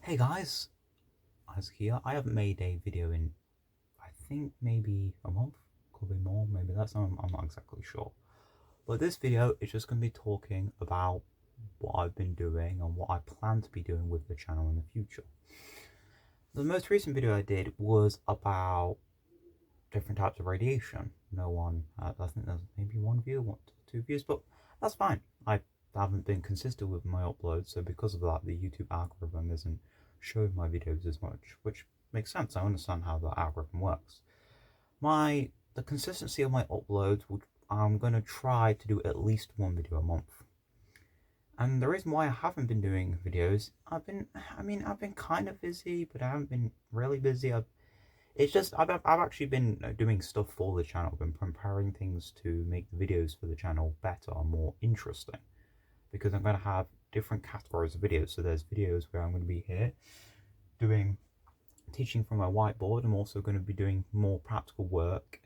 Hey guys, As here. I haven't made a video in, I think maybe a month, could be more, maybe less, I'm not exactly sure. But this video is just going to be talking about what I've been doing and what I plan to be doing with the channel in the future. The most recent video I did was about different types of radiation. I think there's maybe one view, 2 views, but that's fine. I haven't been consistent with my uploads, so because of that, the YouTube algorithm isn't showing my videos as much, which makes sense. I understand how the algorithm works. The consistency of my uploads I'm gonna try to do at least one video a month. And the reason why I haven't been doing videos, I've been kind of busy, but I haven't been really busy. I've actually been doing stuff for the channel. I've been preparing things to make the videos for the channel better and more interesting, because I'm going to have different categories of videos. So there's videos where I'm going to be here doing teaching from my whiteboard. I'm also going to be doing more practical work.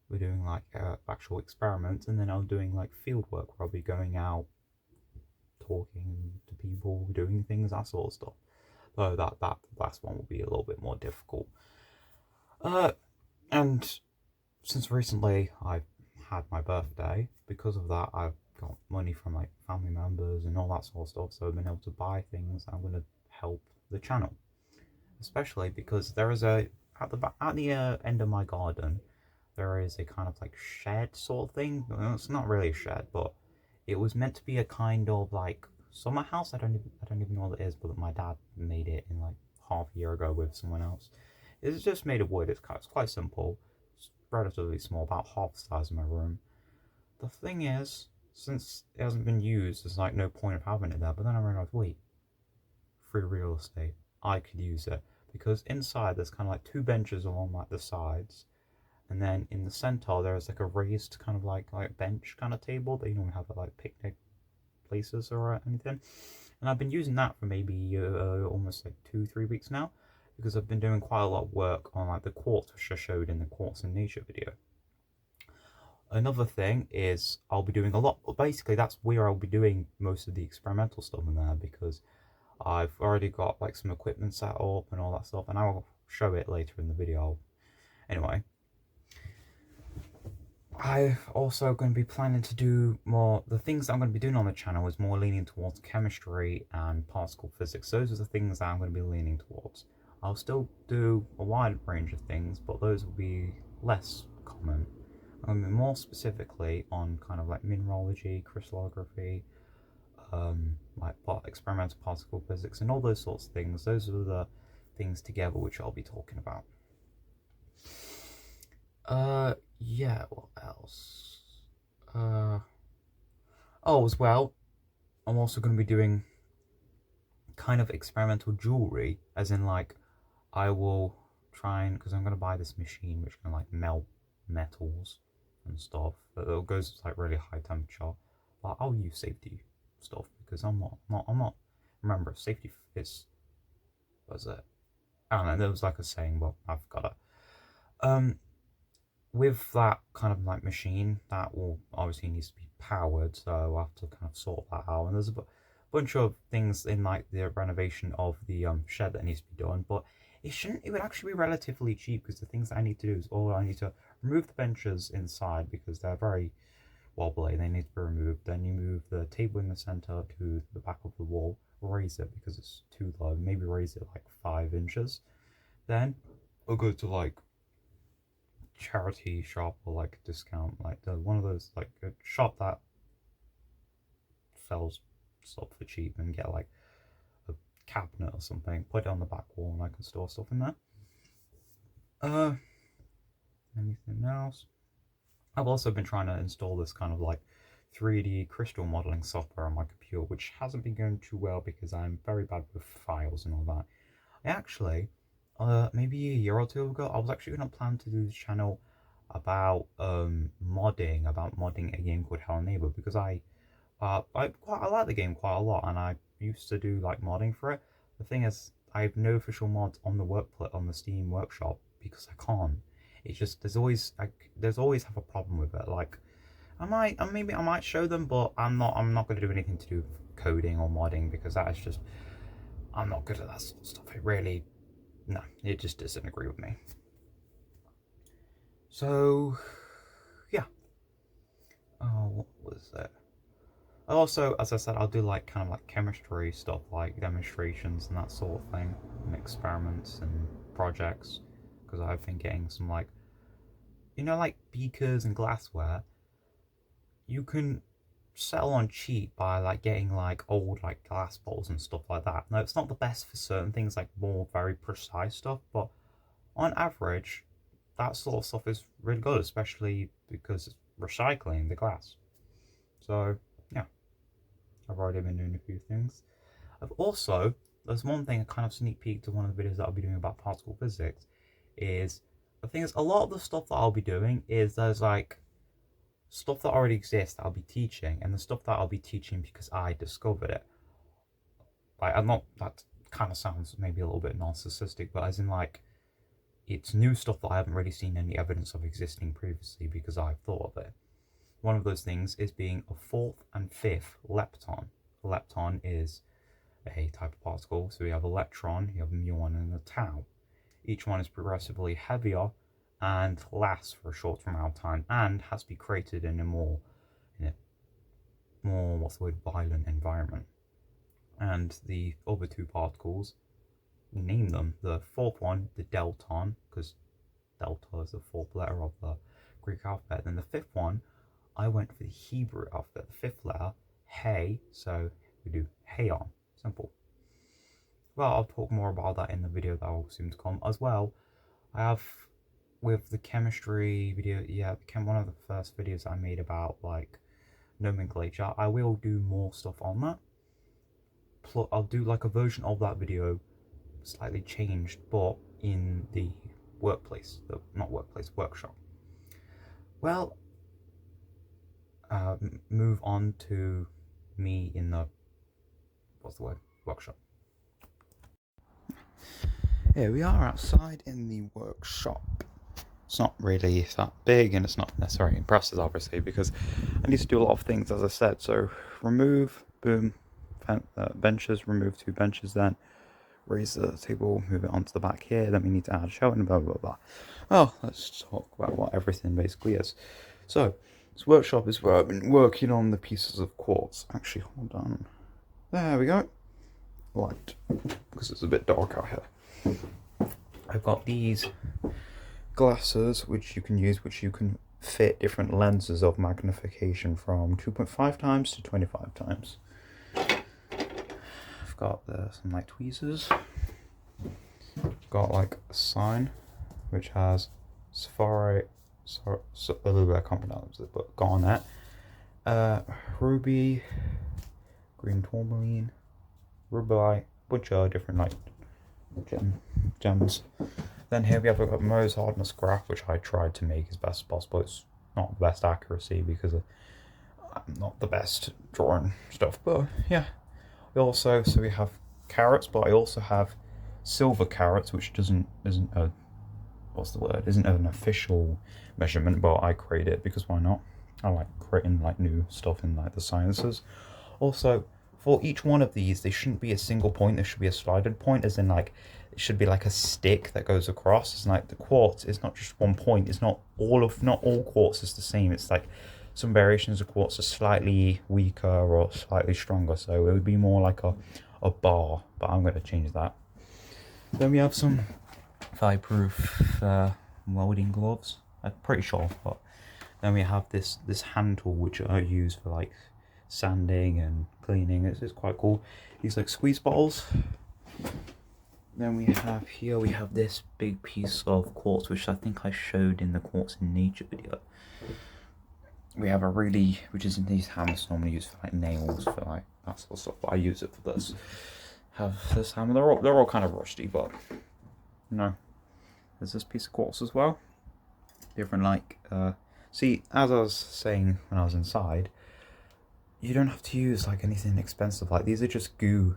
We're doing like actual experiments, and then I'm doing like field work where I'll be going out, talking to people, doing things, that sort of stuff. Though that last one will be a little bit more difficult. And since recently I've had my birthday, because of that I've got money from like family members and all that sort of stuff, so I've been able to buy things. I'm going to help the channel, especially because there is at the end of my garden there is a kind of like shed sort of thing. Well, it's not really a shed, but it was meant to be a kind of like summer house. I don't even know what it is, but my dad made it in like half a year ago with someone else. It's just made of wood. It's quite simple. It's relatively small, about half the size of my room. The thing is, since it hasn't been used, there's like no point of having it there. But then I realized, wait, free real estate. I could use it because inside there's kind of like two benches along like the sides, and then in the center there is like a raised kind of like bench kind of table that you normally have at like picnic places or anything. And I've been using that for maybe almost like 2-3 weeks now, because I've been doing quite a lot of work on like the quartz, which I showed in the quartz in nature video. Another thing is I'll be doing a lot, basically that's where I'll be doing most of the experimental stuff in there, because I've already got like some equipment set up and all that stuff, and I'll show it later in the video. Anyway, I'm also going to be planning to do more. The things that I'm going to be doing on the channel is more leaning towards chemistry and particle physics. Those are the things that I'm going to be leaning towards. I'll still do a wide range of things, but those will be less common. I'm going to be more specifically on kind of like mineralogy, crystallography, like experimental particle physics, and all those sorts of things. Those are the things together which I'll be talking about. Yeah, what else? Oh, as well, I'm also going to be doing kind of experimental jewelry, as in like, I will try and, because I'm going to buy this machine which can like melt metals and stuff. It goes to like really high temperature, but I'll use safety stuff because I'm not. Remember, safety is, was it? I don't know. There was like a saying, but I've got it. With that kind of like machine, that will obviously needs to be powered, so I'll have to kind of sort that out. And there's a bunch of things in like the renovation of the shed that needs to be done, but it would actually be relatively cheap, because the things that I need to do is, I need to remove the benches inside because they're very wobbly, they need to be removed. Then you move the table in the center to the back of the wall, raise it because it's too low, maybe raise it like 5 inches. Then I'll go to like charity shop or like discount, like one of those like a shop that sells stuff for cheap, and get like a cabinet or something, put it on the back wall, and I can store stuff in there. Anything else? I've also been trying to install this kind of like 3D crystal modeling software on my computer, which hasn't been going too well because I'm very bad with files and all that. Actually, maybe a year or two ago, I was actually going to plan to do this channel about modding a game called Hello Neighbor, because I like the game quite a lot, and I used to do like modding for it. The thing is, I have no official mods on the Steam Workshop because I can't. It's just there's always have a problem with it. Like maybe I might show them, but I'm not going to do anything to do with coding or modding, because that is just, I'm not good at that sort of stuff. It really, no, it just doesn't agree with me. So, yeah. Oh, what was it? Also, as I said, I'll do like kind of like chemistry stuff, like demonstrations and that sort of thing, and experiments and projects, because I've been getting some like, like beakers and glassware. You can sell on cheap by like getting like old like glass bottles and stuff like that. Now, it's not the best for certain things, like more very precise stuff, but on average, that sort of stuff is really good, especially because it's recycling the glass. So yeah, I've already been doing a few things. I've also, there's one thing, a kind of sneak peek to one of the videos that I'll be doing about particle physics, is the thing is, a lot of the stuff that I'll be doing is there's like stuff that already exists that I'll be teaching, and the stuff that I'll be teaching because I discovered it. Like, I'm not, that kind of sounds maybe a little bit narcissistic, but as in like, it's new stuff that I haven't really seen any evidence of existing previously because I've thought of it. One of those things is being a fourth and fifth lepton. A lepton is a type of particle. So you have electron, you have a muon, and a tau. Each one is progressively heavier and lasts for a shorter amount of time and has to be created in a more, what's the word, violent environment. And the other two particles, name them. The fourth one, the delton, because delta is the fourth letter of the Greek alphabet. Then the fifth one, I went for the Hebrew alphabet. The fifth letter, He, so we do Heion. Simple. Well, I'll talk more about that in the video that will soon to come as well. I have, with the chemistry video, yeah, one of the first videos I made about like nomenclature. I will do more stuff on that. I'll do like a version of that video, slightly changed, but in the workplace, workshop. Well, move on to me in the, workshop. Here we are outside in the workshop. It's not really that big and it's not necessarily impressive, obviously, because I need to do a lot of things, as I said. So remove, boom, benches, remove 2 benches, then raise the table, move it onto the back here, then we need to add a shelf and blah blah blah. Well, let's talk about what everything basically is. So this workshop is where I've been working on the pieces of quartz. Actually, hold on, there we go. Light, because it's a bit dark out here. I've got these glasses which you can use, which you can fit different lenses of magnification from 2.5 times to 25 times. I've got some like tweezers. Got like a sign which has sapphire, a little bit, I can't pronounce it, but garnet, ruby, green tourmaline, rubellite, bunch of different like gems. Then here we have a Mohs hardness graph, which I tried to make as best as possible. It's not the best accuracy because I'm not the best drawing stuff, but yeah. So we have carats, but I also have silver carats, which isn't an official measurement, but I create it because why not? I like creating like new stuff in like the sciences. Also, for each one of these, there shouldn't be a single point. There should be a slided point, as in like it should be like a stick that goes across. It's like the quartz is not just one point. It's not all quartz is the same. It's like some variations of quartz are slightly weaker or slightly stronger. So it would be more like a bar, but I'm going to change that. Then we have some fireproof welding gloves. I'm pretty sure, but then we have this hand tool which I use for like sanding and cleaning. It's quite cool. These like squeeze bottles. Then we have this big piece of quartz which I think I showed in the quartz in nature video. We have which is in these hammers normally used for like nails, for like that sort of stuff, but I use it for this. Have this hammer. They're all kind of rusty, but there's this piece of quartz as well. Different like see, as I was saying when I was inside, you don't have to use like anything expensive. Like these are just goo.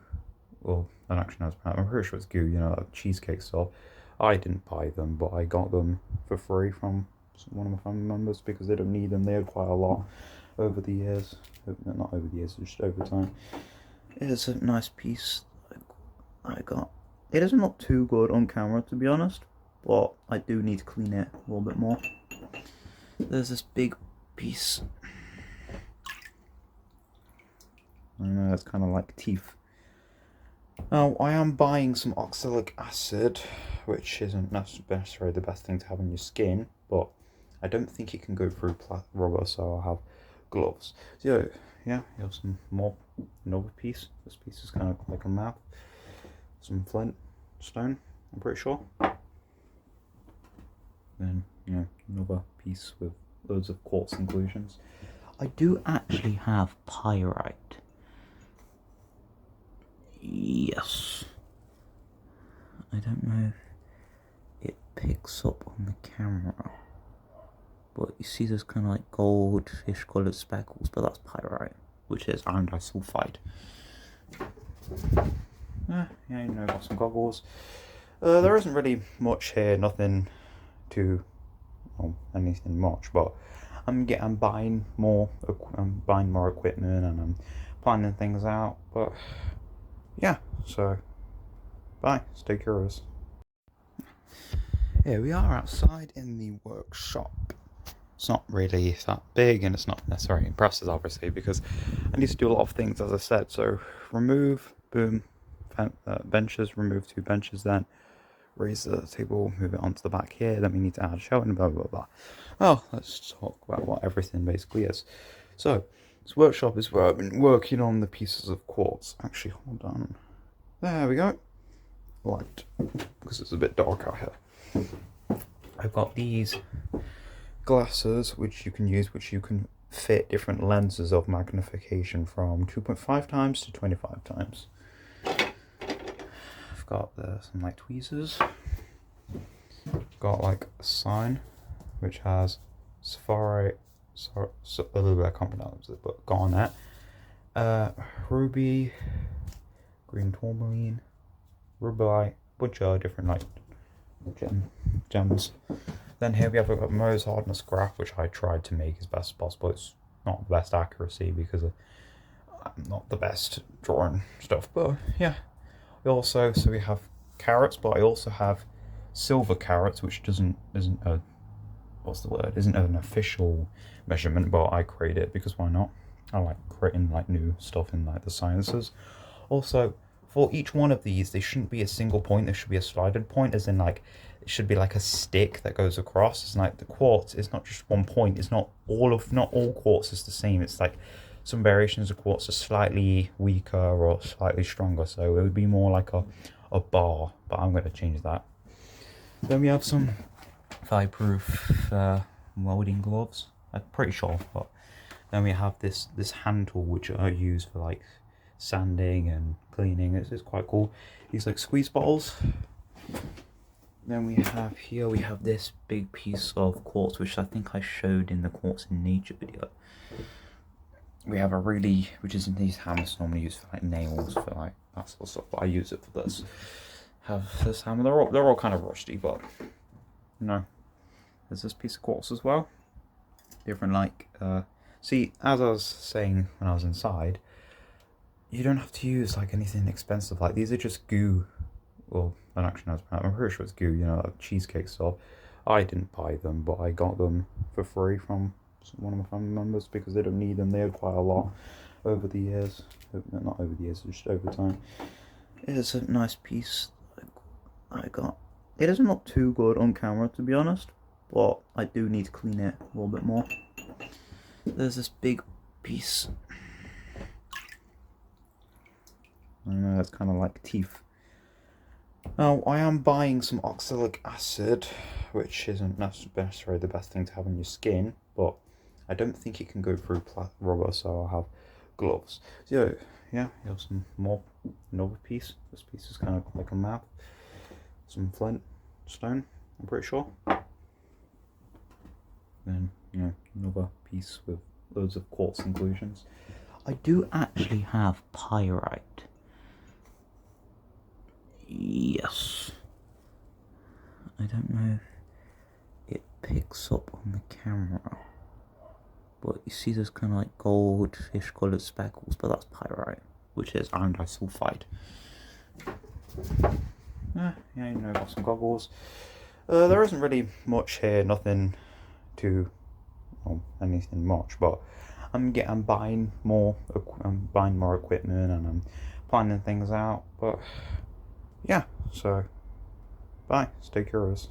Well, I don't actually know. I'm pretty sure it's goo. Like cheesecake stuff. I didn't buy them, but I got them for free from one of my family members because they don't need them. They had quite a lot over the years. Not over the years, just over time. It's a nice piece. I It doesn't look too good on camera, to be honest, but I do need to clean it a little bit more. There's this big piece. I know, it's kind of like teeth. Now, I am buying some oxalic acid, which isn't necessarily the best thing to have on your skin, but I don't think it can go through rubber, so I'll have gloves. So, yeah, you have some more, another piece. This piece is kind of like a map. Some flint stone, I'm pretty sure. Then, another piece with loads of quartz inclusions. I do actually have pyrite. Yes. I don't know if it picks up on the camera, but you see there's kind of like goldfish coloured speckles, but that's pyrite, which is iron disulfide. Got some goggles. There isn't really much here, nothing too, anything much, but I'm buying more equipment, and I'm planning things out, but yeah, so bye, stay curious. Here we are outside in the workshop. It's not really that big, and it's not necessarily impressive, obviously, because I need to do a lot of things, as I said. So remove, boom, benches, remove 2 benches, then raise the table, move it onto the back here, then we need to add a shelf, and blah blah blah. Well, let's talk about what everything basically is. So this workshop is where I've been working on the pieces of quartz. Actually, hold on, there we go. Light, because it's a bit dark out here. I've got these glasses which you can use, which you can fit different lenses of magnification from 2.5 times to 25 times. I've got some like tweezers. Got like a sign which has sapphire, a little bit, I can't pronounce it, but garnet, ruby, green tourmaline, rubellite, bunch of different like gems. Then here we have a Mohs hardness graph, which I tried to make as best as possible. It's not the best accuracy because I'm not the best drawing stuff, but yeah. So we have carrots, but I also have silver carrots, which isn't a isn't an official measurement, but I create it because why not? I like creating like new stuff in like the sciences. Also, for each one of these, they shouldn't be a single point, there should be a slided point, as in like it should be like a stick that goes across. It's like the quartz is not just one point, it's not all quartz is the same. It's like some variations of quartz are slightly weaker or slightly stronger, so it would be more like a bar, but I'm going to change that. Then we have some fireproof welding gloves, I'm pretty sure, but then we have this hand tool which I use for like sanding and cleaning. It's quite cool. These like squeeze bottles. Then we have this big piece of quartz, which I think I showed in the quartz in nature video. We have which is in these hammers normally used for like nails, for like that sort of stuff, but I use it for this. Have this hammer, they're all kind of rusty, but there's this piece of quartz as well. Different like, see, as I was saying when I was inside, you don't have to use like anything expensive. Like these are just goo. Well, I don't actually know, I'm pretty sure it's goo, like cheesecake stuff. I didn't buy them, but I got them for free from one of my family members because they don't need them. They had quite a lot over the years. Not over the years, just over time. It's a nice piece I got. It doesn't look too good on camera, to be honest, but I do need to clean it a little bit more. There's this big piece. I know, it's kind of like teeth. Now, I am buying some oxalic acid, which isn't necessarily the best thing to have on your skin, but I don't think it can go through rubber, so I'll have gloves. So yeah, you have some more, another piece. This piece is kind of like a map. Some flint stone, I'm pretty sure. Then, another piece with loads of quartz inclusions. I do actually have pyrite. Yes. I don't know if it picks up on the camera, but you see there's kind of like goldfish coloured speckles, but that's pyrite, which is iron disulfide. Yeah, you know, got some goggles. There isn't really much here, nothing too, well, anything much, but I'm buying more equipment, and I'm planning things out. But yeah, so bye, stay curious.